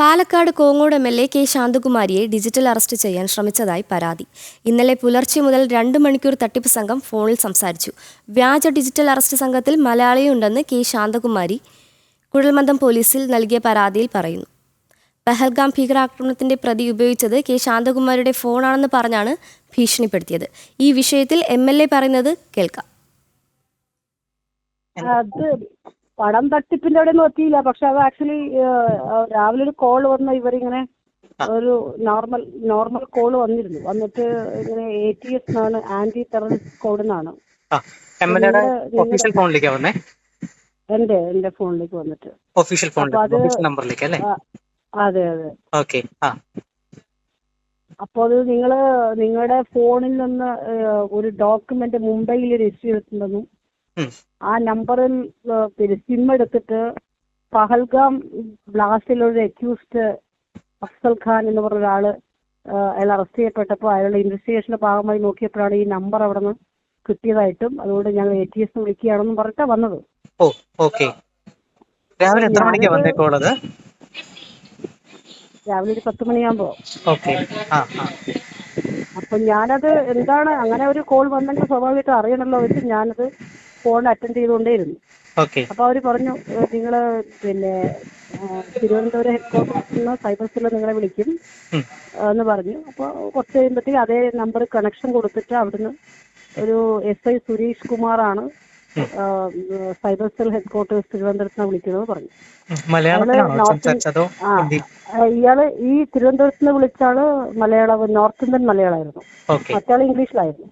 Palakkad Kongad MLA. K ശാന്തകുമാരിയെ digital arrest ചെയ്യാൻ ശ്രമിച്ചതായി പരാതി. ഇന്നലെ പുലർച്ചെ മുതൽ 2 മണിക്കൂർ തട്ടിപ്പ് സംഘം ഫോണിൽ സംസാരിച്ചു. വ്യാജ ഡിജിറ്റൽ അറസ്റ്റ് സംഘത്തിൽ മലയാളിയുണ്ടെന്ന് കെ ശാന്തകുമാരി കുഴൽമന്ദം പോലീസിൽ നൽകിയ പരാതിയിൽ പറയുന്നു. പഹൽഗാം ഭീകരാക്രമണത്തിന്റെ പ്രതി ഉപയോഗിച്ചത് കെ ശാന്തകുമാരിയുടെ ഫോണാണെന്ന് പറഞ്ഞാണ് ഭീഷണിപ്പെടുത്തിയത്. ഈ വിഷയത്തിൽ എം.എൽ.എ. പറയുന്നത് കേൾക്കാം. പണം തട്ടിപ്പിന്റെ അവിടെ ഒന്നും എത്തിയില്ല. പക്ഷെ അത് ആക്ച്വലി രാവിലെ ഒരു കോൾ വന്ന ഇവരിങ്ങനെ ഒരു നോർമൽ കോൾ വന്നിരുന്നു. വന്നിട്ട് ഇങ്ങനെ ATS എന്നാണ്, ആന്റി ടെററിസ്റ്റ് കോഡ് എന്നാണ് എന്റെ ഫോണിലേക്ക് വന്നിട്ട്. അതെ അതെ. അപ്പോൾ അത് നിങ്ങളുടെ ഫോണിൽ നിന്ന് ഒരു ഡോക്യുമെന്റ് മുംബൈയിൽ രജിസ്റ്റർ ചെയ്തിട്ടുണ്ടെന്നും ആ നമ്പറിൽ സിം എടുത്തിട്ട് പഹൽഗാം ബ്ലാസ്റ്റിലൊരു അക്യൂസ്ഡ് അഫ്സൽ ഖാൻ എന്ന് പറഞ്ഞ ഒരാള് അയാൾ അറസ്റ്റ് ചെയ്യപ്പെട്ടപ്പോൾ അയാളുടെ ഇൻവെസ്റ്റിഗേഷന്റെ ഭാഗമായി നോക്കിയപ്പോഴാണ് ഈ നമ്പർ അവിടെ നിന്ന് കിട്ടിയതായിട്ടും അതുകൊണ്ട് ഞങ്ങൾ ATS വിളിക്കുകയാണെന്നും പറഞ്ഞിട്ടാ വന്നത്. രാവിലെ ഒരു 10 മണിയാകുമ്പോ. അപ്പൊ ഞാനത് എന്താണ് അങ്ങനെ ഒരു കോൾ വന്നെങ്കിൽ സ്വാഭാവികമായിട്ട് അറിയണമല്ലോ വെച്ച് ഞാനത് ഫോൺ അറ്റൻഡ് ചെയ്തുകൊണ്ടേയിരുന്നു. അപ്പൊ അവര് പറഞ്ഞു, നിങ്ങള് തിരുവനന്തപുരം ഹെഡ്ക്വാർട്ടേഴ്സിൽ നിന്ന് സൈബർ സെല്ല് നിങ്ങളെ വിളിക്കും എന്ന് പറഞ്ഞു. അപ്പൊ കുറച്ച് കഴിയുമ്പോഴത്തേക്ക് അതേ നമ്പർ കണക്ഷൻ കൊടുത്തിട്ട് അവിടുന്ന് ഒരു SI സുരേഷ് കുമാറാണ് സൈബർ സെൽ ഹെഡ്ക്വാർട്ടേഴ്സ് തിരുവനന്തപുരത്ത് വിളിക്കുന്നത് പറഞ്ഞു. ഇയാള് ഈ തിരുവനന്തപുരത്ത് നിന്ന് വിളിച്ചാള് നോർത്ത് ഇന്ത്യൻ മലയാളമായിരുന്നു, മറ്റാള് ഇംഗ്ലീഷിലായിരുന്നു.